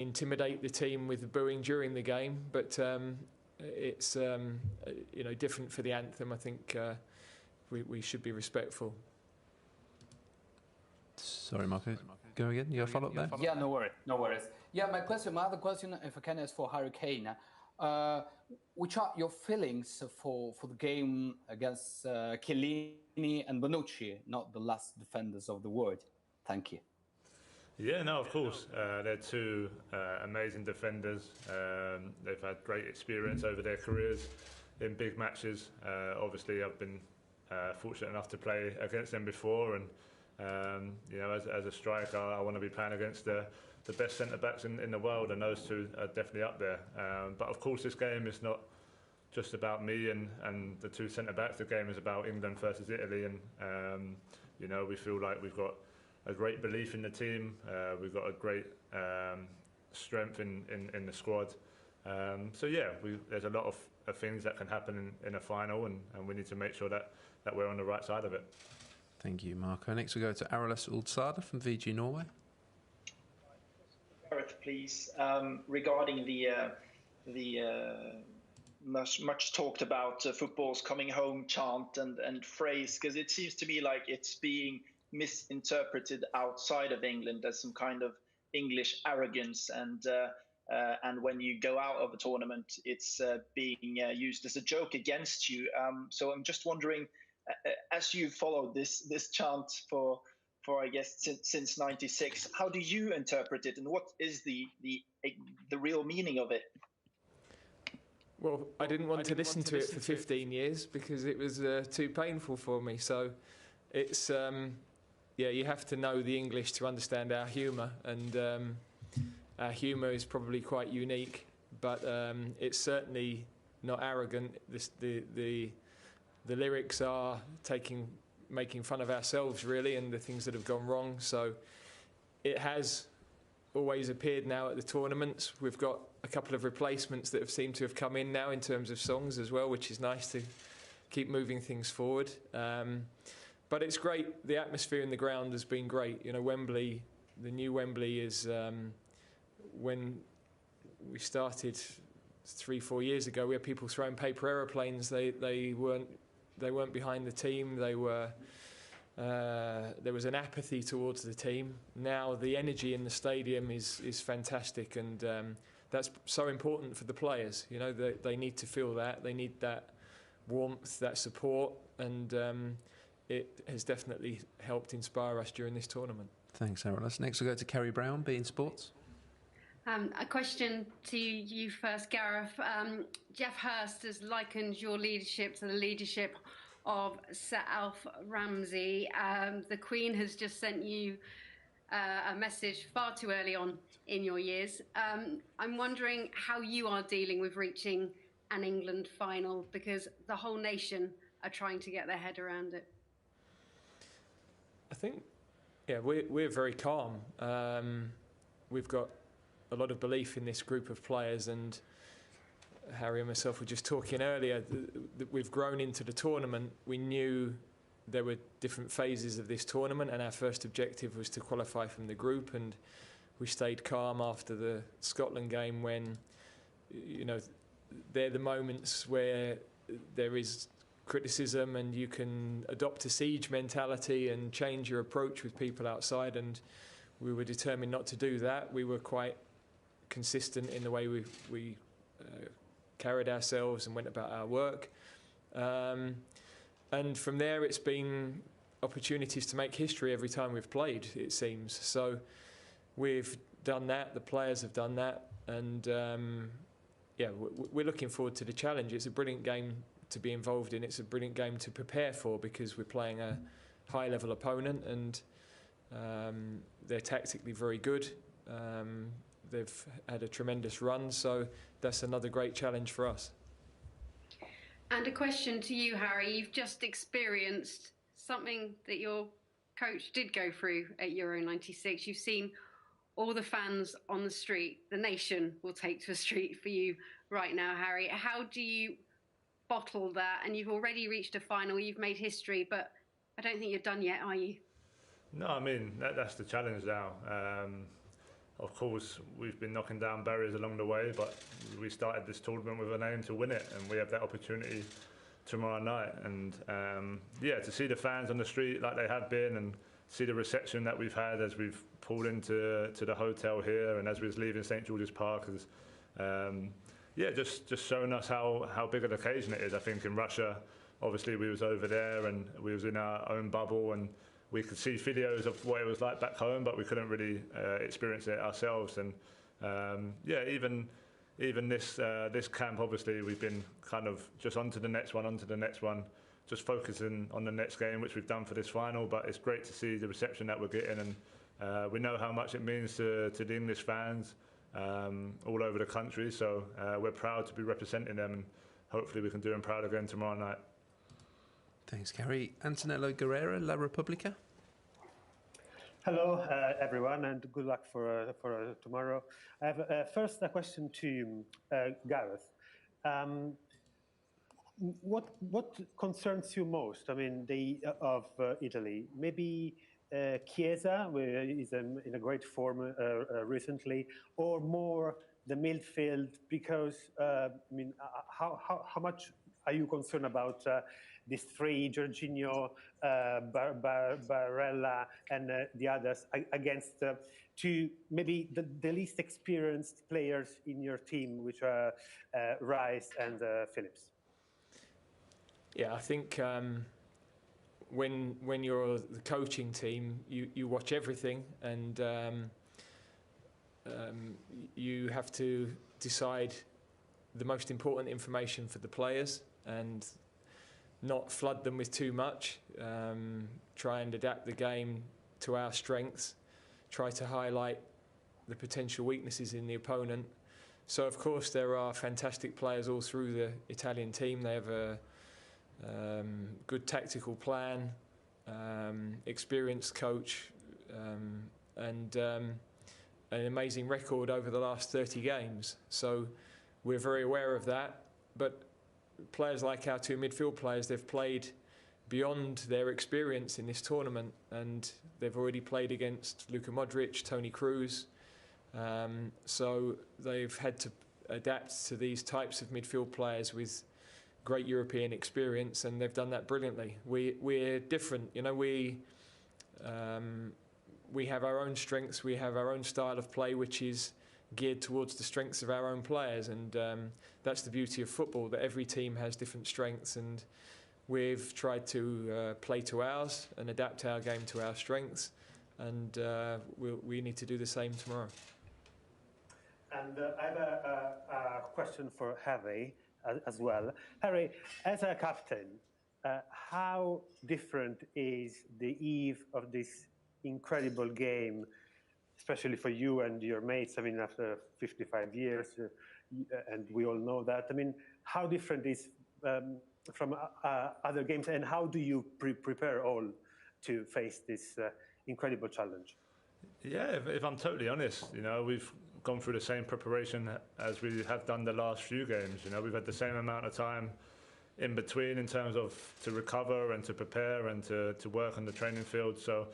intimidate the team with the booing during the game, but it's different for the anthem. I think we should be respectful. Sorry, Marco. Go again. You got a follow-up there? Yeah, no worries. Yeah, my other question, if I can, is for Harry Kane. Which are your feelings for the game against Chiellini and Bonucci, not the last defenders of the world? Thank you. Yeah, no, of course. They're two amazing defenders. They've had great experience over their careers in big matches. Obviously, I've been fortunate enough to play against them before, and as a striker, I want to be playing against the best centre-backs in the world, and those two are definitely up there. But of course, this game is not just about me and the two centre-backs. The game is about England versus Italy, and we feel like we've got a great belief in the team. We've got a great strength in the squad. There's a lot of things that can happen in a final, and we need to make sure that we're on the right side of it. Thank you, Marco. Next we go to Arilis Uldsada from VG Norway. Gareth, please, regarding the much talked about football's coming home chant and phrase, because it seems to me like it's being misinterpreted outside of England as some kind of English arrogance, and when you go out of a tournament, it's being used as a joke against you. So I'm just wondering, as you followed this chant for I guess since '96, how do you interpret it, and what is the real meaning of it? Well, I didn't want to listen to it for 15 years because it was too painful for me. So it's you have to know the English to understand our humour, and our humour is probably quite unique, but it's certainly not arrogant. The lyrics are making fun of ourselves, really, and the things that have gone wrong. So it has always appeared now at the tournaments. We've got a couple of replacements that have seemed to have come in now in terms of songs as well, which is nice to keep moving things forward. But it's great. The atmosphere in the ground has been great. Wembley, the new Wembley is, when we started 3-4 years ago, we had people throwing paper aeroplanes. They weren't behind the team. There was an apathy towards the team. Now the energy in the stadium is fantastic, and that's so important for the players. They need to feel that. They need that warmth, that support, and it has definitely helped inspire us during this tournament. Thanks, Arilis. Next we'll go to Kerry Brown, beIN Sports. A question to you first, Gareth. Jeff Hurst has likened your leadership to the leadership of Sir Alf Ramsey. The Queen has just sent you a message far too early on in your years. I'm wondering how you are dealing with reaching an England final, because the whole nation are trying to get their head around it. I think, we're very calm. We've got a lot of belief in this group of players, and Harry and myself were just talking earlier that we've grown into the tournament. We knew there were different phases of this tournament, and our first objective was to qualify from the group, and we stayed calm after the Scotland game when, they're the moments where there is criticism and you can adopt a siege mentality and change your approach with people outside, and we were determined not to do that. We were quite consistent in the way we carried ourselves and went about our work. And from there, it's been opportunities to make history every time we've played, it seems. So we've done that, the players have done that, and we're looking forward to the challenge. It's a brilliant game to be involved in. It's a brilliant game to prepare for, because we're playing a high-level opponent, and they're tactically very good. They've had a tremendous run, so that's another great challenge for us. And a question to you, Harry. You've just experienced something that your coach did go through at Euro 96. You've seen all the fans on the street. The nation will take to the street for you right now, Harry. How do you bottle that? And you've already reached a final. You've made history, but I don't think you're done yet, are you? No, I mean, that's the challenge now. of course, we've been knocking down barriers along the way, but we started this tournament with an aim to win it, and we have that opportunity tomorrow night. And yeah, to see the fans on the street like they have been, and see the reception that we've had as we've pulled into the hotel here, and as we was leaving St George's Park, is yeah, just showing us how big an occasion it is. I think in Russia, obviously we was over there and we was in our own bubble, and we could see videos of what it was like back home, but we couldn't really experience it ourselves. And yeah, even this camp, obviously we've been kind of just onto the next one, just focusing on the next game, which we've done for this final. But it's great to see the reception that we're getting, and we know how much it means to the English fans all over the country. So we're proud to be representing them, and hopefully we can do them proud again tomorrow night. Thanks, Gary. Antonello Guerrero, La Repubblica. Hello, everyone, and good luck for tomorrow. I have first a question to Gareth. What concerns you most? I mean, of Italy, maybe Chiesa, where he's in a great form recently, or more the midfield? Because I mean, how much are you concerned about these three, Jorginho, Barella, and the others, against two maybe the least experienced players in your team, which are Rice and Phillips? Yeah, I think when you're the coaching team, you watch everything, and you have to decide the most important information for the players and not flood them with too much. Try and adapt the game to our strengths. Try to highlight the potential weaknesses in the opponent. So, of course, there are fantastic players all through the Italian team. They have a good tactical plan, experienced coach, and an amazing record over the last 30 games. So we're very aware of that. But players like our two midfield players, they've played beyond their experience in this tournament, and they've already played against Luka Modric, Toni Kroos. So they've had to adapt to these types of midfield players with great European experience, and they've done that brilliantly. We're different, you know. We have our own strengths. We have our own style of play, which is geared towards the strengths of our own players, and that's the beauty of football, that every team has different strengths, and we've tried to play to ours and adapt our game to our strengths, and we need to do the same tomorrow. And I have a question for Harry as well. Harry, as a captain, how different is the eve of this incredible game, especially for you and your mates? I mean, after 55 years, and we all know that. I mean, how different is from other games, and how do you prepare all to face this incredible challenge? Yeah, if I'm totally honest, you know, we've gone through the same preparation as we have done the last few games. You know, we've had the same amount of time in between in terms of to recover and to prepare and to work on the training field. So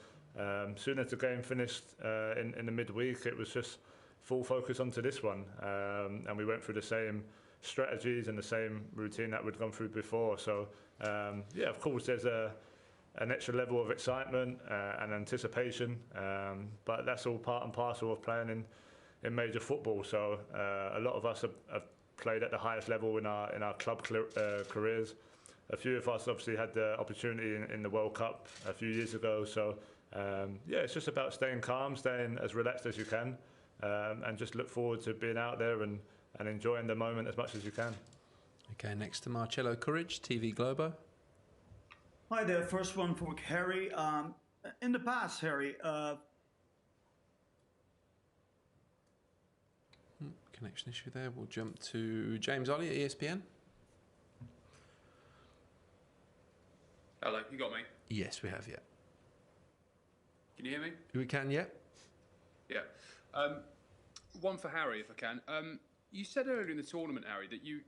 soon as the game finished in the midweek, it was just full focus onto this one, and we went through the same strategies and the same routine that we'd gone through before. So yeah, of course there's an extra level of excitement and anticipation, but that's all part and parcel of playing in major football. So a lot of us have played at the highest level in our club careers. A few of us obviously had the opportunity in the World Cup a few years ago. So yeah, it's just about staying calm, staying as relaxed as you can, and just look forward to being out there and enjoying the moment as much as you can. Okay, next to Marcello Courage, TV Globo. Hi there, first one for Harry. In the past, Harry, Connection issue there. We'll jump to James Ollie at ESPN. Hello, you got me? Yes, we have, yeah. Can you hear me? We can, yeah. Yeah. One for Harry, if I can. You said earlier in the tournament, Harry, that you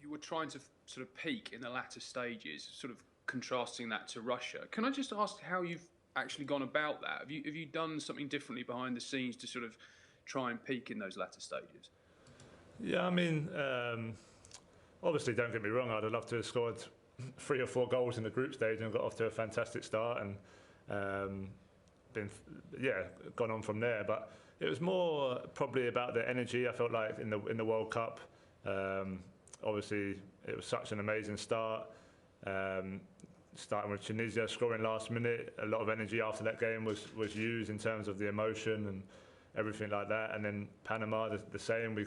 were trying to sort of peak in the latter stages, sort of contrasting that to Russia. Can I just ask how you've actually gone about that? Have you done something differently behind the scenes to sort of try and peak in those latter stages? Yeah, I mean, obviously, don't get me wrong, I'd have loved to have scored 3 or 4 goals in the group stage and got off to a fantastic start and gone on from there. But it was more probably about the energy. I felt like in the World Cup, obviously it was such an amazing start. Starting with Tunisia, scoring last minute, a lot of energy after that game was used in terms of the emotion and everything like that. And then Panama, the same. We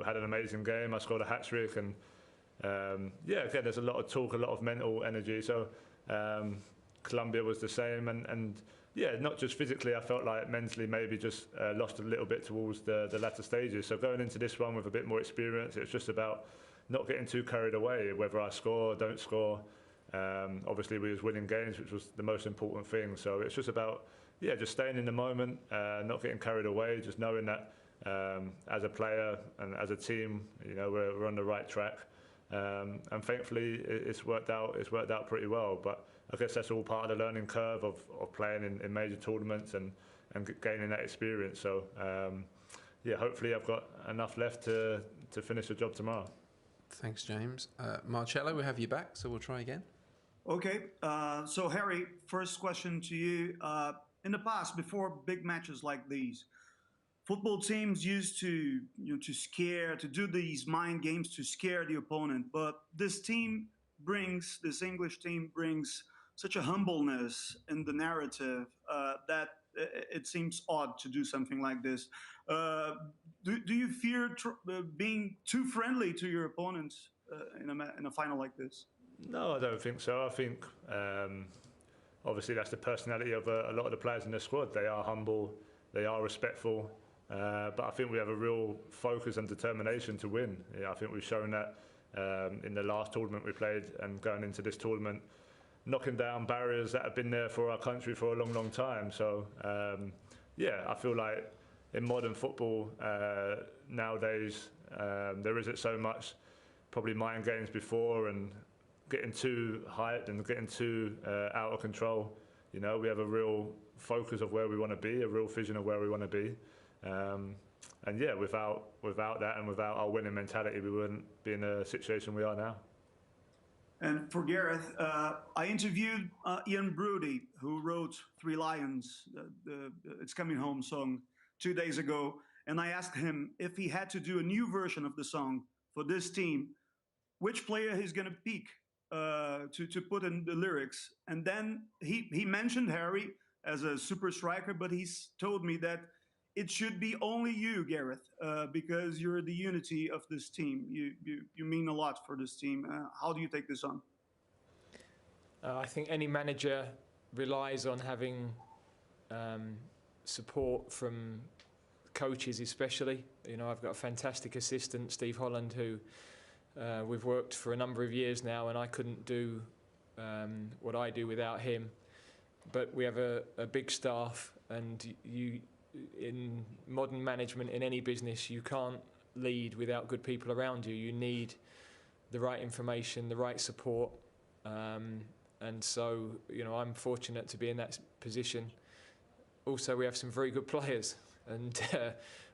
had an amazing game. I scored a hat-trick, and again, there's a lot of talk, a lot of mental energy. So Colombia was the same, and not just physically. I felt like mentally maybe just lost a little bit towards the latter stages. So going into this one with a bit more experience, it's just about not getting too carried away, whether I score or don't score. Obviously, we was winning games, which was the most important thing. So it's just about just staying in the moment, not getting carried away, just knowing that as a player and as a team, we're on the right track. And thankfully, it's worked out. It's worked out pretty well. But I guess that's all part of the learning curve of playing in major tournaments and gaining that experience. So hopefully, I've got enough left to finish the job tomorrow. Thanks, James. Marcello, we have you back, so we'll try again. Okay, so Harry, first question to you. In the past, before big matches like these, football teams used to do these mind games to scare the opponent. But this English team brings such a humbleness in the narrative that it seems odd to do something like this. Do you fear being too friendly to your opponents in a final like this? No, I don't think so. I think obviously that's the personality of a lot of the players in the squad. They are humble, they are respectful, but I think we have a real focus and determination to win. I think we've shown that in the last tournament we played and going into this tournament, knocking down barriers that have been there for our country for a long, long time. So I feel like in modern football nowadays there isn't so much probably mind games before and getting too hyped and getting too out of control. We have a real focus of where we want to be, a real vision of where we want to be. Without that and without our winning mentality, we wouldn't be in the situation we are now. And for Gareth, I interviewed Ian Broody, who wrote Three Lions, the It's Coming Home song, 2 days ago. And I asked him if he had to do a new version of the song for this team, which player he's going to pick to put in the lyrics. And then he mentioned Harry as a super striker, but he's told me that it should be only you, Gareth, because you're the unity of this team. You mean a lot for this team. How do you take this on? I think any manager relies on having support from coaches, especially. I've got a fantastic assistant, Steve Holland, who we've worked for a number of years now, and I couldn't do what I do without him. But we have a big staff, and in modern management, in any business, you can't lead without good people around you. You need the right information, the right support. And so, I'm fortunate to be in that position. Also, we have some very good players, and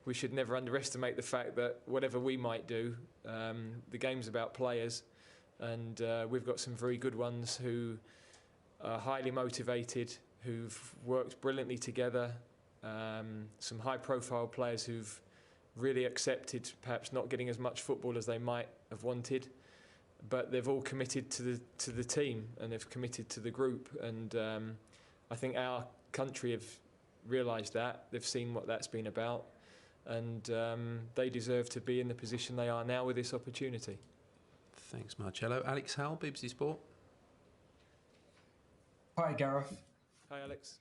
we should never underestimate the fact that whatever we might do, the game's about players, and we've got some very good ones who are highly motivated, who've worked brilliantly together, some high-profile players who've really accepted perhaps not getting as much football as they might have wanted, but they've all committed to the team, and they've committed to the group, and I think our country have realised that. They've seen what that's been about, and they deserve to be in the position they are now with this opportunity. Thanks, Marcello. Alex Howell, BBC Sport. Hi, Gareth. Hi, Alex.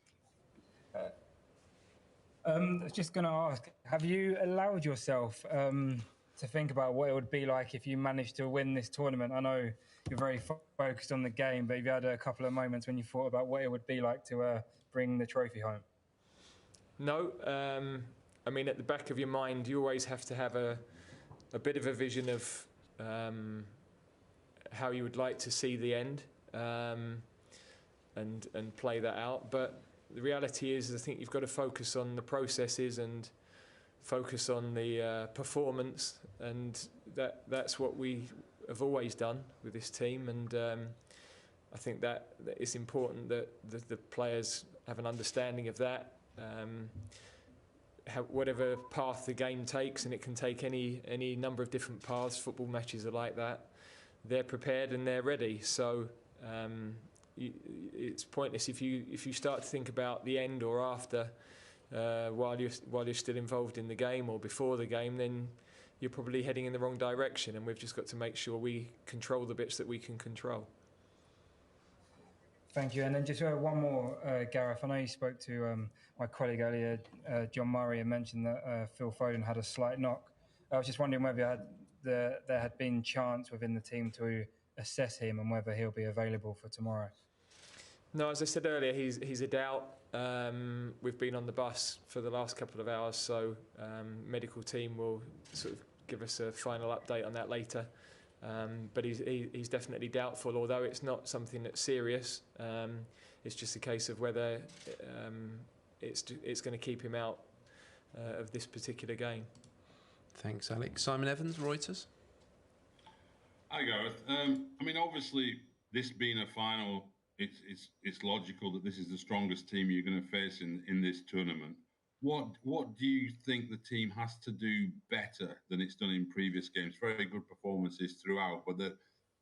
I was just going to ask, have you allowed yourself to think about what it would be like if you managed to win this tournament? I know you're very focused on the game, but have you had a couple of moments when you thought about what it would be like to bring the trophy home? No. I mean, at the back of your mind, you always have to have a bit of a vision of how you would like to see the end and play that out. But the reality is, I think you've got to focus on the processes and focus on the performance, and that's what we have always done with this team. And I think that it's important that the players have an understanding of that. Whatever path the game takes, and it can take any number of different paths. Football matches are like that. They're prepared and they're ready. So it's pointless if you start to think about the end or after while you're still involved in the game or before the game. Then you're probably heading in the wrong direction. And we've just got to make sure we control the bits that we can control. Thank you. And then just one more, Gareth. I know you spoke to my colleague earlier, John Murray, and mentioned that Phil Foden had a slight knock. I was just wondering whether there had been chance within the team to assess him and whether he'll be available for tomorrow. No, as I said earlier, he's a doubt. We've been on the bus for the last couple of hours, so medical team will sort of give us a final update on that later. But he's definitely doubtful, although it's not something that's serious. It's just a case of whether it's going to keep him out of this particular game. Thanks, Alex. Simon Evans, Reuters. Hi, Gareth. I mean, obviously, this being a final, it's logical that this is the strongest team you're going to face in this tournament. What do you think the team has to do better than it's done in previous games? Very good performances throughout, but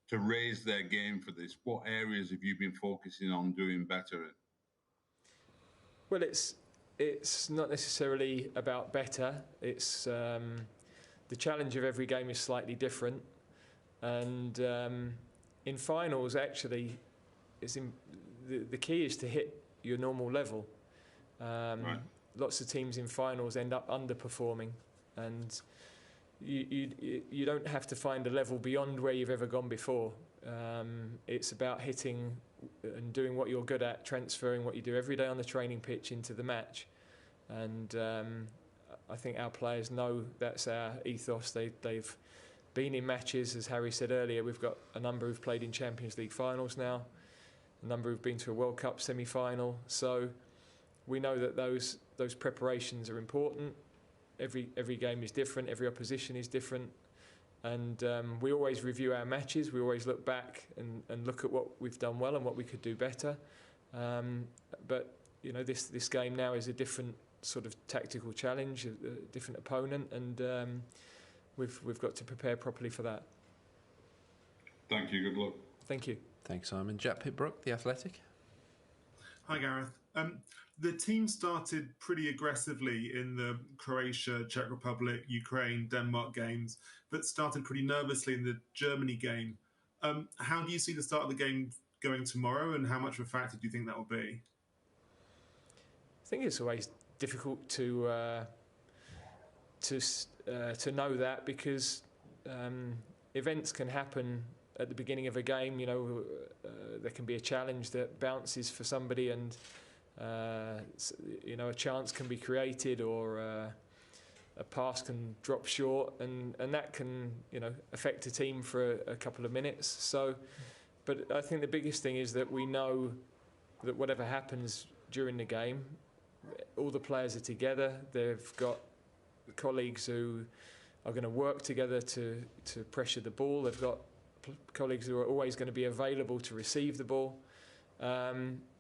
to raise their game for this, what areas have you been focusing on doing better in? Well, it's not necessarily about better. It's the challenge of every game is slightly different, and in finals, actually, the key is to hit your normal level. Right. Lots of teams in finals end up underperforming, and you don't have to find a level beyond where you've ever gone before. It's about hitting and doing what you're good at, transferring what you do every day on the training pitch into the match. And I think our players know that's our ethos. They've been in matches, as Harry said earlier. We've got a number who've played in Champions League finals now, a number who've been to a World Cup semi-final. So we know that those preparations are important. Every game is different, every opposition is different, and we always review our matches. We always look back and look at what we've done well and what we could do better. But you know, this game now is a different sort of tactical challenge, a different opponent, and we've got to prepare properly for that. Thank you. Good luck. Thank you. Thanks, Simon. Jack Pitbrook, The Athletic. Hi, Gareth. The team started pretty aggressively in the Croatia, Czech Republic, Ukraine, Denmark games, but started pretty nervously in the Germany game. How do you see the start of the game going tomorrow, and how much of a factor do you think that will be? I think it's always difficult to know that, because events can happen at the beginning of a game. You know, there can be a challenge that bounces for somebody, and you know, a chance can be created, or a pass can drop short, and that can, you know, affect a team for a couple of minutes. So, but I think the biggest thing is that we know that whatever happens during the game, all the players are together. They've got colleagues who are going to work together to pressure the ball. They've got colleagues who are always going to be available to receive the ball.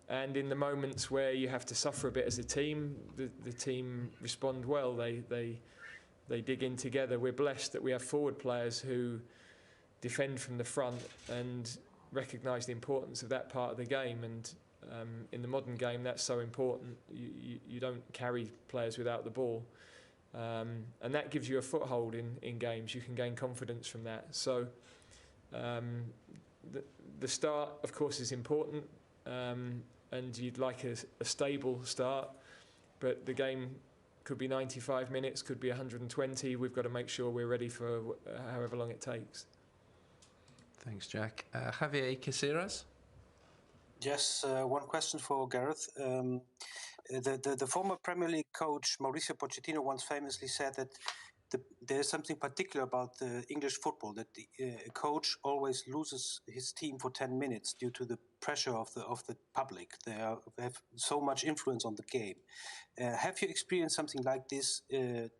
And in the moments where you have to suffer a bit as a team, the team respond well. They dig in together. We're blessed that we have forward players who defend from the front and recognise the importance of that part of the game. And in the modern game, that's so important. You don't carry players without the ball. And that gives you a foothold in games. You can gain confidence from that. So the start, of course, is important. And you'd like a stable start, but the game could be 95 minutes, could be 120. We've got to make sure we're ready for however long it takes. Thanks, Jack. Javier Caceres? Yes, one question for Gareth. The former Premier League coach Mauricio Pochettino once famously said that there's something particular about the English football that a coach always loses his team for 10 minutes due to the pressure of the public. They have so much influence on the game. Have you experienced something like this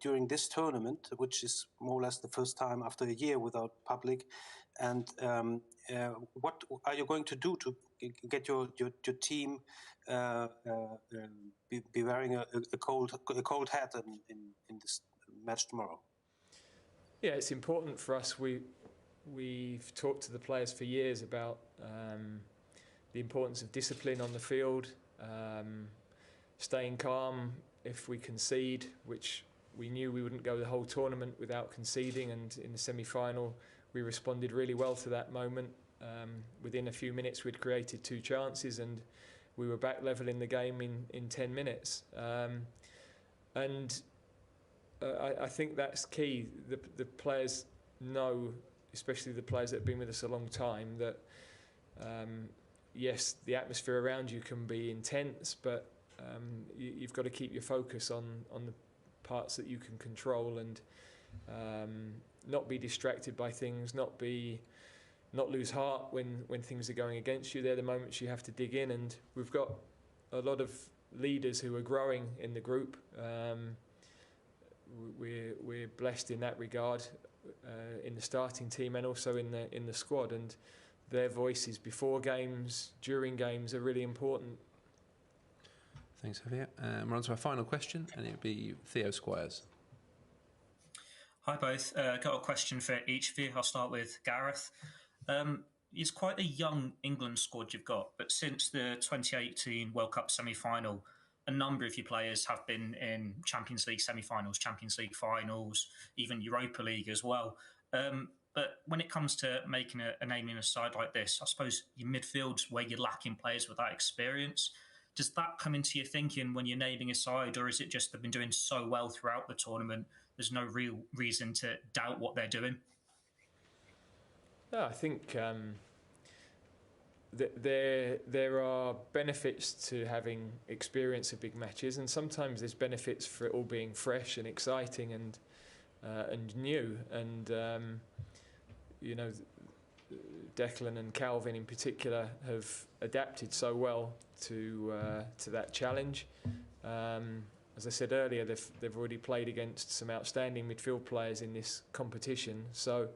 during this tournament, which is more or less the first time after a year without public? And what are you going to do to get your team be wearing a cold hat in this match tomorrow? Yeah, it's important for us. We've talked to the players for years about the importance of discipline on the field, staying calm if we concede, which we knew we wouldn't go the whole tournament without conceding, and in the semi-final we responded really well to that moment. Within a few minutes we'd created 2 chances and we were back level in the game in 10 minutes. I think that's key. The players know, especially the players that have been with us a long time, that yes, the atmosphere around you can be intense, but you've got to keep your focus on the parts that you can control and not be distracted by things, not lose heart when things are going against you. They're the moments you have to dig in, and we've got a lot of leaders who are growing in the group. We're blessed in that regard in the starting team and also in the squad, and their voices before games, during games are really important. Thanks, Javier. We're on to our final question, and it would be Theo Squires. Hi both. Got a question for each of you. I'll start with Gareth. It's quite a young England squad you've got, but since the 2018 World Cup semi-final, a number of your players have been in Champions League semi-finals, Champions League finals, even Europa League as well. But when it comes to making a name in a side like this, I suppose your midfield's where you're lacking players with that experience. Does that come into your thinking when you're naming a side, or is it just they've been doing so well throughout the tournament, there's no real reason to doubt what they're doing? No, I think there are benefits to having experience of big matches, and sometimes there's benefits for it all being fresh and exciting and new. And you know, Declan and Calvin in particular have adapted so well to that challenge. As I said earlier, they've already played against some outstanding midfield players in this competition, so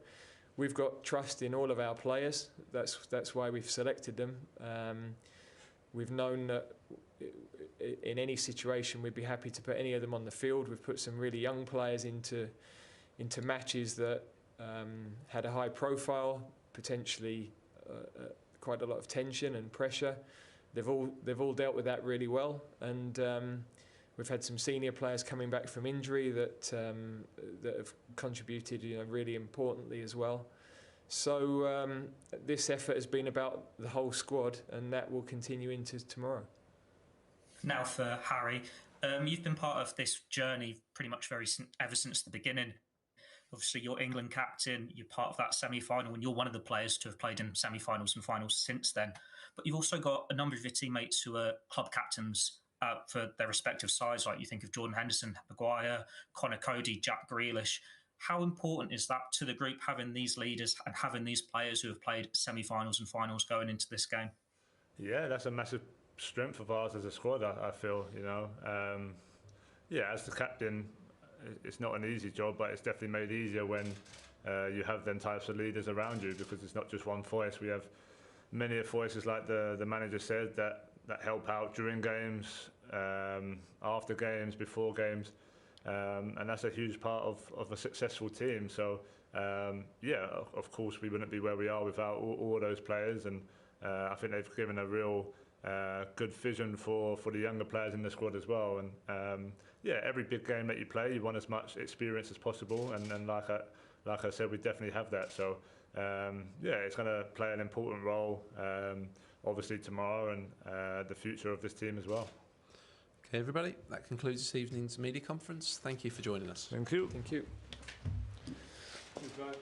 we've got trust in all of our players. That's why we've selected them. We've known that in any situation we'd be happy to put any of them on the field. We've put some really young players into matches that had a high profile, potentially quite a lot of tension and pressure. They've all dealt with that really well, and we've had some senior players coming back from injury that have contributed, really importantly as well. So this effort has been about the whole squad, and that will continue into tomorrow. Now for Harry, you've been part of this journey pretty much ever since the beginning. Obviously, you're England captain, you're part of that semi-final, and you're one of the players to have played in semi-finals and finals since then. But you've also got a number of your teammates who are club captains for their respective sides, like you think of Jordan Henderson, Maguire, Connor Cody, Jack Grealish. How important is that to the group, having these leaders and having these players who have played semi-finals and finals going into this game? Yeah, that's a massive strength of ours as a squad, I feel, as the captain, it's not an easy job, but it's definitely made easier when you have them types of leaders around you, because it's not just one voice. We have many voices, like the manager said, that help out during games, after games, before games, and that's a huge part of a successful team. So of course we wouldn't be where we are without all those players, and I think they've given a real good vision for the younger players in the squad as well. And every big game that you play, you want as much experience as possible, and like I said, we definitely have that. So it's going to play an important role, obviously tomorrow, and the future of this team as well. Okay, everybody, that concludes this evening's media conference. Thank you for joining us. Thank you. Thank you. Goodbye.